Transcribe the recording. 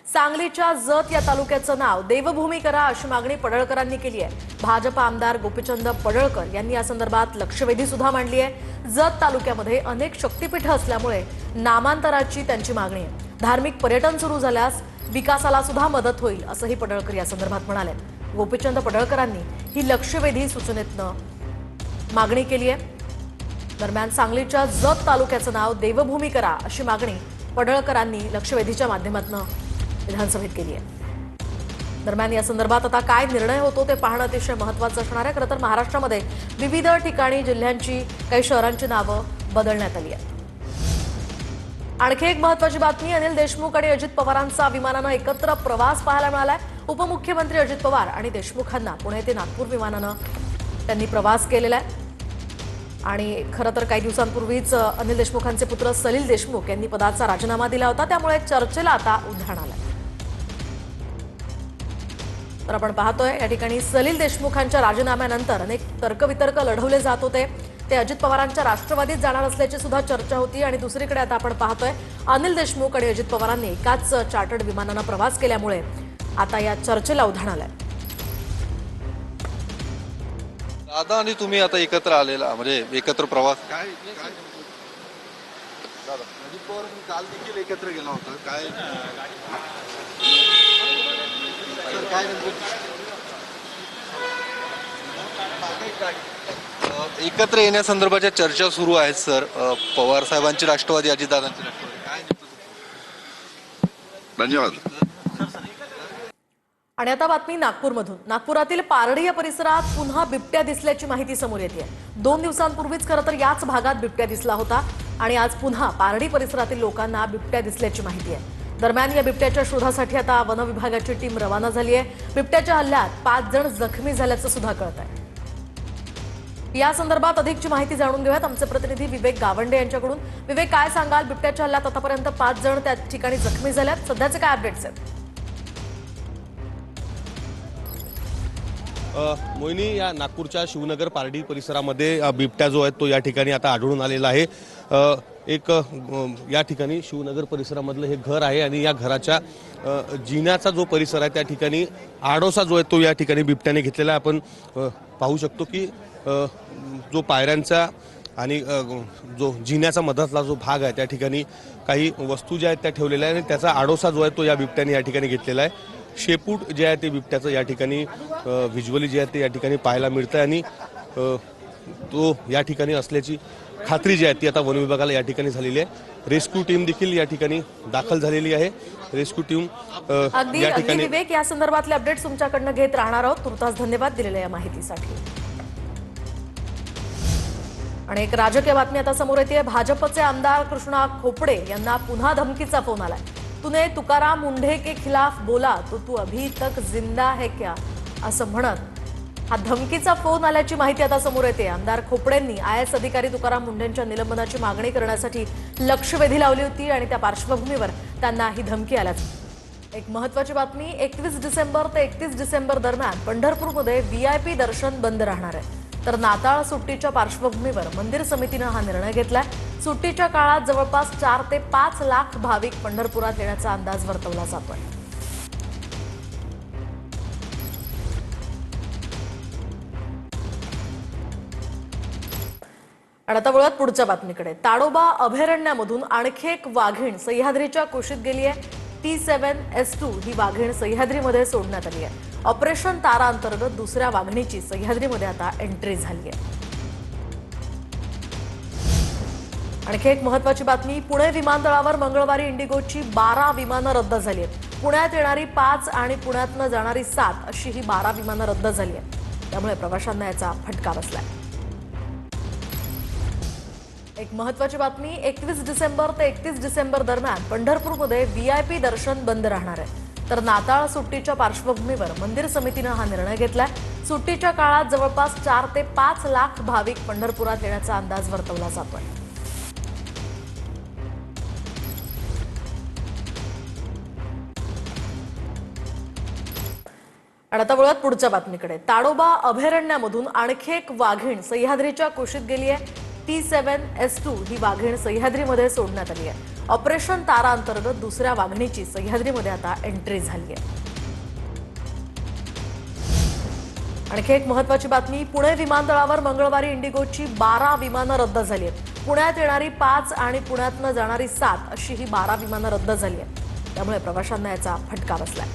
सांगलीच्या जत या तालुक्याचं नाव देवभूमी करा अशी मागणी पडळकरांनी केली आहे। भाजप आमदार गोपीचंद पडळकर यांनी या संदर्भात लक्षवेधी सुद्धा मांडली आहे। जत तालुक्यामध्ये अनेक शक्तिपीठं असल्यामुळे नामांतराची त्यांची मागणी आहे। धार्मिक पर्यटन सुरू झाल्यास विकासाला सुद्धा मदत होईल असंही पडळकर या संदर्भात म्हणाले। गोपीचंद पडळकरांनी ही लक्षवेधी सूचनेतनं मागणी केली आहे। दरम्यान सांगलीच्या जत तालुक्याचं नाव देवभूमी करा अशी मागणी पडळकरांनी लक्षवेधीच्या माध्यमातून विधानसभेत केली आहे। दरम्यान या संदर्भात आता काय निर्णय होतो ते पाहणं अतिशय महत्त्वाचं असणार आहे। खरं तर महाराष्ट्रामध्ये विविध ठिकाणी जिल्ह्यांची काही शहरांची नावं बदलण्यात आली आहेत। आणखी एक महत्त्वाची बातमी, अनिल देशमुख आणि अजित पवारांचा विमानानं एकत्र प्रवास पाहायला मिळालाय। उपमुख्यमंत्री अजित पवार आणि देशमुखांना पुणे ते नागपूर विमानानं त्यांनी प्रवास केलेला आहे। आणि खरं तर काही दिवसांपूर्वीच अनिल देशमुखांचे पुत्र सलील देशमुख यांनी पदाचा राजीनामा दिला होता, त्यामुळे चर्चेला आता उधाण आलंय। तर आपण पाहतोय या ठिकाणी सलील देशमुखांच्या राजीनाम्यानंतर अनेक तर्कवितर्क लढवले जात होते। ते अजित पवारांच्या राष्ट्रवादीत जाणार असल्याची सुद्धा चर्चा होती। आणि दुसरीकडे आता आपण पाहतोय अनिल देशमुख आणि अजित पवारांनी एकाच चार्टर्ड विमानानं प्रवास केल्यामुळे आता या चर्चेला उधाण आलंय। दादा आणि तुम्ही आता एकत्र आलेला म्हणजे एकत्र प्रवास काय दादा अजित पवार काल देखील एकत्र गेला होता काय एकत्र येण्यासंदर्भाच्या चर्चा सुरू आहेत सर। पवार साहेबांची राष्ट्रवादी अजितदादांची राष्ट्रवादी काय धन्यवाद। आणि आता बातमी नागपूरमधून। नागपुरातील पारडी या परिसरात पुन्हा बिबट्या दिसल्याची माहिती समोर येते। 2 दिवसांपूर्वीच खरं तर याच भागात बिबट्या दिसला होता आणि आज पुन्हा पारडी परिसरातील लोकांना बिबट्या दिसल्याची माहिती आहे। दरम्यान या बिबट्याच्या शोधासाठी आता वन विभागाची टीम रवाना झाली आहे। बिबट्याच्या हल्ल्यात 5 जण जखमी झाल्याचं सुद्धा कळत आहे। या संदर्भात अधिकची माहिती जाणून घेऊयात आमचे प्रतिनिधी विवेक गावंडे यांच्याकडून। विवेक, काय सांगाल, बिबट्याच्या हल्ल्यात आतापर्यंत 5 जण त्या ठिकाणी जखमी झाल्यात, सध्याचे काय अपडेट्स आहेत? मोहिनी, या नागपूरच्या शिवनगर पारडी परिसरामध्ये बिबट्या जो आहे तो या ठिकाणी आता आढळून आलेला आहे। एक या ठिकाणी शिवनगर परिसरामधलं हे घर आहे आणि या घराच्या जिन्याचा जो परिसर आहे त्या ठिकाणी आडोसा जो आहे तो या ठिकाणी बिबट्याने घेतलेला आहे। आपण पाहू शकतो की जो पायऱ्यांचा आणि जो जिन्याचा मधातला जो भाग आहे त्या ठिकाणी काही वस्तू ज्या आहेत त्या ठेवलेल्या आहे आणि त्याचा आडोसा जो आहे तो या बिबट्याने या ठिकाणी घेतलेला आहे। शेपूट जे आहे ते बिबट्याचं या ठिकाणी व्हिज्युअली जे आहे ते या ठिकाणी पाहायला मिळतं आणि तो या ठिकाणी असल्याची खात्री जी आहे ती आता वन विभागाला या ठिकाणी झालेली आहे। रेस्क्यू टीम देखील या ठिकाणी दाखल झालेली आहे। रेस्क्यू टीम या ठिकाणी विवेक, या संदर्भातले अपडेट्स तुमच्याकडनं घेत राहणार आहोत। तुर्तास धन्यवाद दिलेल्या या माहितीसाठी। आणि एक राजकीय बातमी आता समोर येते। भाजपचे आमदार कृष्णा खोपडे यांना पुन्हा धमकीचा फोन आलाय। तूने तुकाराम मुंढे के खिलाफ बोला तो तू अभी तक जिंदा है क्या असं म्हणत हा धमकीचा फोन आल्याची माहिती आता समोर येते। आमदार खोपडेंनी IAS अधिकारी तुकाराम मुंढेंच्या निलंबनाची मागणी करण्यासाठी लक्षवेधी लावली होती आणि त्या पार्श्वभूमीवर त्यांना ही धमकी आल्याची। एक महत्त्वाची बातमी, 21 डिसेंबर ते 31 डिसेंबर दरम्यान पंढरपूरमध्ये VIP दर्शन बंद राहणार आहे। तर नाताळ सुट्टीच्या पार्श्वभूमीवर मंदिर समितीनं हा निर्णय घेतलाय। सुट्टीच्या काळात जवळपास 4 ते 5 लाख भाविक पंढरपुरात येण्याचा अंदाज वर्तवला जातोय। आणि आता वळत पुढच्या बातमीकडे। ताडोबा अभयारण्यामधून आणखी एक वाघीण सह्याद्रीच्या कुशीत गेली आहे। T7S2 ही वाघीण सह्याद्रीमध्ये सोडण्यात आली आहे। ऑपरेशन तारा अंतर्गत दुसऱ्या वाघिणीची सह्याद्रीमध्ये आता एंट्री झाली आहे। आणखी एक महत्त्वाची बातमी, पुणे विमानतळावर मंगळवारी इंडिगोची 12 विमानं रद्द झाली आहेत। पुण्यात येणारी 5 आणि पुण्यातनं जाणारी 7 अशी ही 12 विमानं रद्द झाली आहेत। त्यामुळे प्रवाशांना याचा फटका बसलाय। एक महत्त्वाची बातमी, 21 डिसेंबर ते 31 डिसेंबर दरम्यान पंढरपूरमध्ये VIP दर्शन बंद राहणार आहे। तर नाताळ सुट्टीच्या पार्श्वभूमीवर मंदिर समितीनं हा निर्णय घेतलाय। सुट्टीच्या काळात जवळपास 4 ते 5 लाख भाविक पंढरपुरात येण्याचा अंदाज वर्तवला जातोय। आणि आता वळत पुढच्या बातमीकडे। ताडोबा अभयारण्यामधून आणखी एक वाघीण सह्याद्रीच्या कुशीत गेली आहे। T7S2 ही वाघीण सह्याद्रीमध्ये सोडण्यात आली आहे। ऑपरेशन तारा अंतर्गत दुसऱ्या वाघिणीची सह्याद्रीमध्ये आता एंट्री झाली आहे. आणखी एक महत्त्वाची बातमी. पुणे विमानतळावर मंगळवारी इंडिगोची 12 विमानं रद्द झाली आहेत. पुण्यात येणारी 5 आणि पुण्यातनं जाणारी 7 अशी ही 12 विमानं रद्द झाली आहेत. त्यामुळे प्रवाशांना याचा फटका बसलाय.